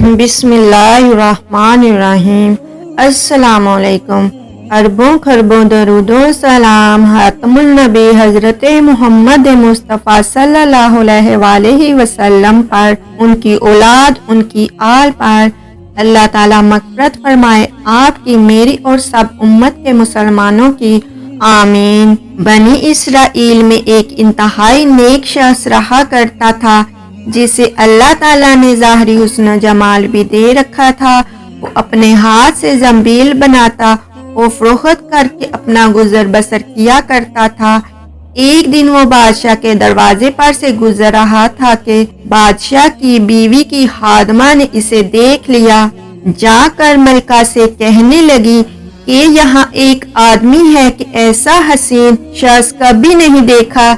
بسم اللہ الرحمن الرحیم۔ السلام علیکم۔ اربوں خربوں درود و سلام خاتم النبی حضرت محمد مصطفیٰ صلی اللہ علیہ وآلہ وسلم پر، ان کی اولاد، ان کی آل پر اللہ تعالیٰ مغفرت فرمائے، آپ کی، میری اور سب امت کے مسلمانوں کی، آمین۔ بنی اسرائیل میں ایک انتہائی نیک شخص رہا کرتا تھا جسے اللہ تعالیٰ نے ظاہری حسن و جمال بھی دے رکھا تھا۔ وہ اپنے ہاتھ سے زنبیل بناتا اور فروخت کر کے اپنا گزر بسر کیا کرتا تھا۔ ایک دن وہ بادشاہ کے دروازے پر سے گزر رہا تھا کہ بادشاہ کی بیوی کی خادمہ نے اسے دیکھ لیا۔ جا کر ملکہ سے کہنے لگی کہ یہاں ایک آدمی ہے کہ ایسا حسین شخص کبھی نہیں دیکھا،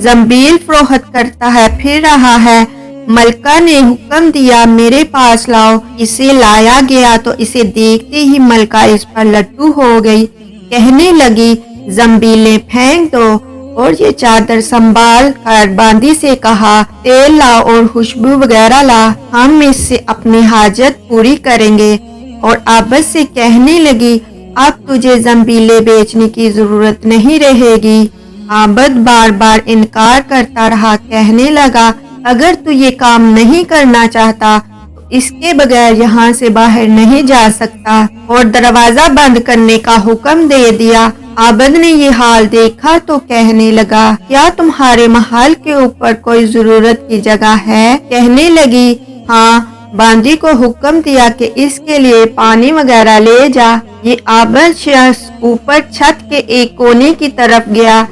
زنبیل فروخت کرتا ہے، پھر رہا ہے۔ ملکہ نے حکم دیا میرے پاس لاؤ۔ اسے لایا گیا تو اسے دیکھتے ہی ملکہ اس پر لٹو ہو گئی، کہنے لگی زنبیلیں پھینک دو اور یہ چادر سنبھال کر باندی سے کہا تیل لا اور خوشبو وغیرہ لا، ہم اس سے اپنی حاجت پوری کریں گے۔ اور عابد سے کہنے لگی اب تجھے زنبیلیں بیچنے کی ضرورت نہیں رہے گی۔ عابد بار بار انکار کرتا رہا، کہنے لگا اگر تو یہ کام نہیں کرنا چاہتا تو اس کے بغیر یہاں سے باہر نہیں جا سکتا، اور دروازہ بند کرنے کا حکم دے دیا۔ عابد نے یہ حال دیکھا تو کہنے لگا کیا تمہارے محل کے اوپر کوئی ضرورت کی جگہ ہے؟ کہنے لگی ہاں۔ باندی کو حکم دیا کہ اس کے لیے پانی وغیرہ لے جا۔ یہ عابد شخص اوپر چھت کے ایک کونے کی طرف گیا،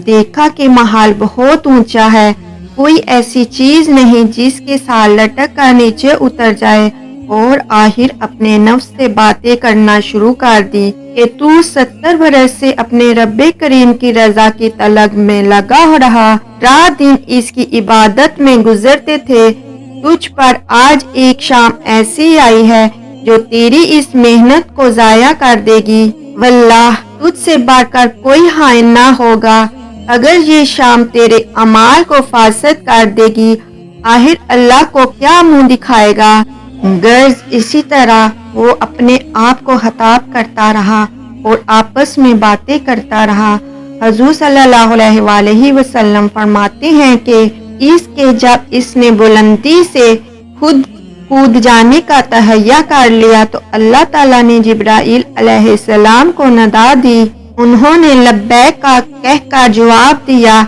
دیکھا کہ محل بہت اونچا ہے، کوئی ایسی چیز نہیں جس کے ساتھ لٹک کر نیچے اتر جائے، اور آخر اپنے نفس سے باتیں کرنا شروع کر دی کہ تو 70 برس سے اپنے رب کریم کی رضا کی طلب میں لگا رہا، رات دن اس کی عبادت میں گزرتے تھے، تجھ پر آج ایک شام ایسی آئی ہے جو تیری اس محنت کو ضائع کر دے گی۔ واللہ تجھ سے بڑھ کر کوئی خائن نہ ہوگا۔ اگر یہ شام تیرے اعمال کو فاسد کر دے گی، آخر اللہ کو کیا منہ دکھائے گا؟ غرض اسی طرح وہ اپنے آپ کو خطاب کرتا رہا اور آپس میں باتیں کرتا رہا۔ حضور صلی اللہ علیہ وآلہ وسلم فرماتے ہیں کہ اس کے جب اس نے بلندی سے خود کود جانے کا تہیہ کر لیا تو اللہ تعالیٰ نے جبرائیل علیہ السلام کو ندا دی، انہوں نے لبیک کا کہہ کر جواب دیا۔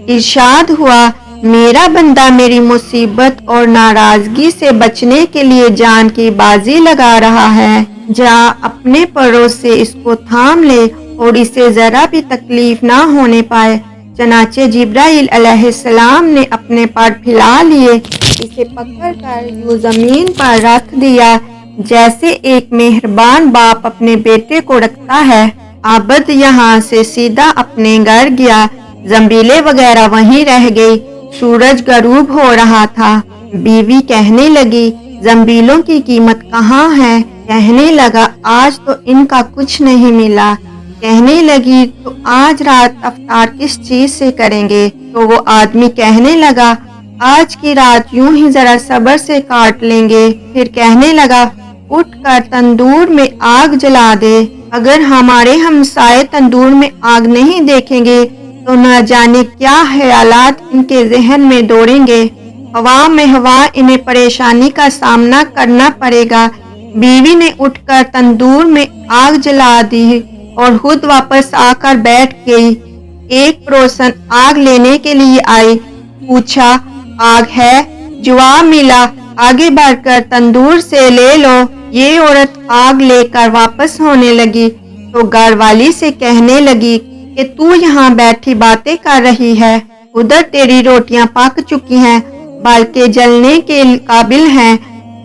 ارشاد ہوا میرا بندہ میری مصیبت اور ناراضگی سے بچنے کے لیے جان کی بازی لگا رہا ہے، جا اپنے پروں سے اس کو تھام لے اور اسے ذرا بھی تکلیف نہ ہونے پائے۔ چنانچہ جبرائیل علیہ السلام نے اپنے پر پھیلا لیے، اسے پکڑ کر یوں زمین پر رکھ دیا جیسے ایک مہربان باپ اپنے بیٹے کو رکھتا ہے۔ عابد یہاں سے سیدھا اپنے گھر گیا، زنبیلیں وغیرہ وہیں رہ گئی۔ سورج غروب ہو رہا تھا، بیوی کہنے لگی زنبیلوں کی قیمت کہاں ہے؟ کہنے لگا آج تو ان کا کچھ نہیں ملا۔ کہنے لگی تو آج رات افطار کس چیز سے کریں گے؟ تو وہ آدمی کہنے لگا آج کی رات یوں ہی ذرا صبر سے کاٹ لیں گے۔ پھر کہنے لگا اٹھ کر تندور میں آگ جلا دے، اگر ہمارے ہمسائے تندور میں آگ نہیں دیکھیں گے تو نہ جانے کیا خیالات ان کے ذہن میں دوڑیں گے، ہوا میں ہوا انہیں پریشانی کا سامنا کرنا پڑے گا۔ بیوی نے اٹھ کر تندور میں آگ جلا دی اور خود واپس آ کر بیٹھ گئی۔ ایک پڑوسن آگ لینے کے لیے آئی، پوچھا آگ ہے؟ جواب ملا آگے بڑھ کر تندور سے لے لو۔ یہ عورت آگ لے کر واپس ہونے لگی تو گھر والی سے کہنے لگی کہ تو یہاں بیٹھی باتیں کر رہی ہے، ادھر تیری روٹیاں پک چکی ہیں بلکہ جلنے کے قابل ہیں۔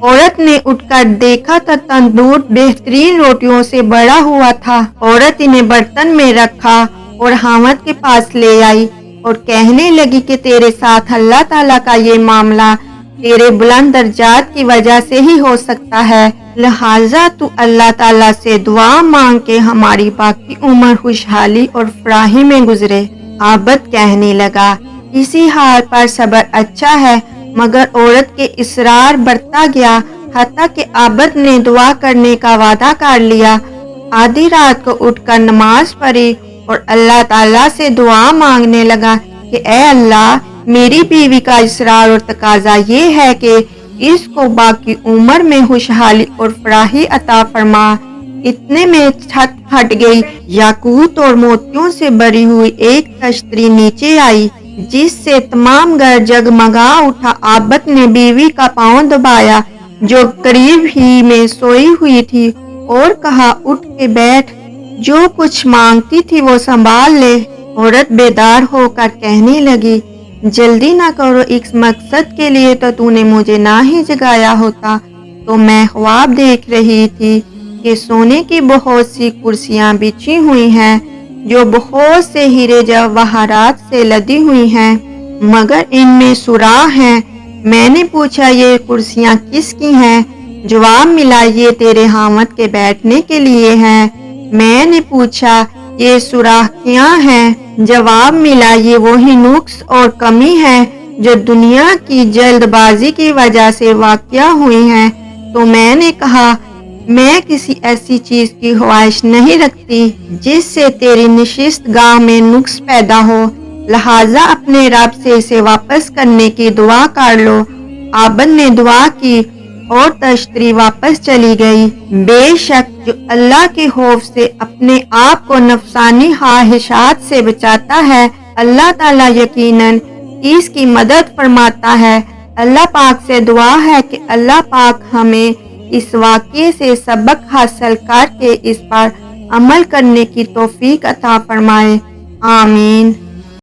عورت نے اٹھ کر دیکھا تو تندور بہترین روٹیوں سے بھرا ہوا تھا۔ عورت انہیں برتن میں رکھا اور خاوند کے پاس لے آئی اور کہنے لگی کہ تیرے ساتھ اللہ تعالیٰ کا یہ معاملہ تیرے بلند درجات کی وجہ سے ہی ہو سکتا ہے، لہٰذا تو اللہ تعالیٰ سے دعا مانگ کے ہماری باقی عمر خوشحالی اور فراخی میں گزرے۔ عابد کہنے لگا اسی حال پر صبر اچھا ہے، مگر عورت کے اصرار بڑھتا گیا، حتیٰ کہ عابد نے دعا کرنے کا وعدہ کر لیا۔ آدھی رات کو اٹھ کر نماز پڑھی اور اللہ تعالیٰ سے دعا مانگنے لگا کہ اے اللہ، میری بیوی کا اصرار اور تقاضا یہ ہے کہ اس کو باقی عمر میں خوشحالی اور فراخی عطا فرما۔ اتنے میں چھت پھٹ گئی، یاقوت اور موتیوں سے بھری ہوئی ایک کشتی نیچے آئی جس سے تمام گھر جگمگا اٹھا۔ عابد نے بیوی کا پاؤں دبایا جو قریب ہی میں سوئی ہوئی تھی اور کہا اٹھ کے بیٹھ، جو کچھ مانگتی تھی وہ سنبھال لے۔ عورت بیدار ہو کر کہنے لگی جلدی نہ کرو، اس مقصد کے لیے تو نے مجھے نہ ہی جگایا ہوتا تو میں خواب دیکھ رہی تھی کہ سونے کی بہت سی کرسیاں بچھی ہوئی ہیں جو بہت سے ہیرے جواہرات سے لدی ہوئی ہیں، مگر ان میں سوراخ ہیں۔ میں نے پوچھا یہ کرسیاں کس کی ہیں؟ جواب ملا یہ تیرے خاوند کے بیٹھنے کے لیے ہیں۔ میں نے پوچھا یہ سوراخ کیا ہیں؟ جواب ملا یہ وہی نقص اور کمی ہے جو دنیا کی جلد بازی کی وجہ سے واقع ہوئی ہیں۔ تو میں نے کہا میں کسی ایسی چیز کی خواہش نہیں رکھتی جس سے تیری نشست گاہ میں نقص پیدا ہو، لہٰذا اپنے رب سے اسے واپس کرنے کی دعا کر لو۔ عابد نے دعا کی اور کشتی واپس چلی گئی۔ بے شک جو اللہ کے خوف سے اپنے آپ کو نفسانی خواہشات سے بچاتا ہے، اللہ تعالیٰ یقیناً اس کی مدد فرماتا ہے۔ اللہ پاک سے دعا ہے کہ اللہ پاک ہمیں اس واقعے سے سبق حاصل کر کے اس پر عمل کرنے کی توفیق عطا فرمائے، آمین۔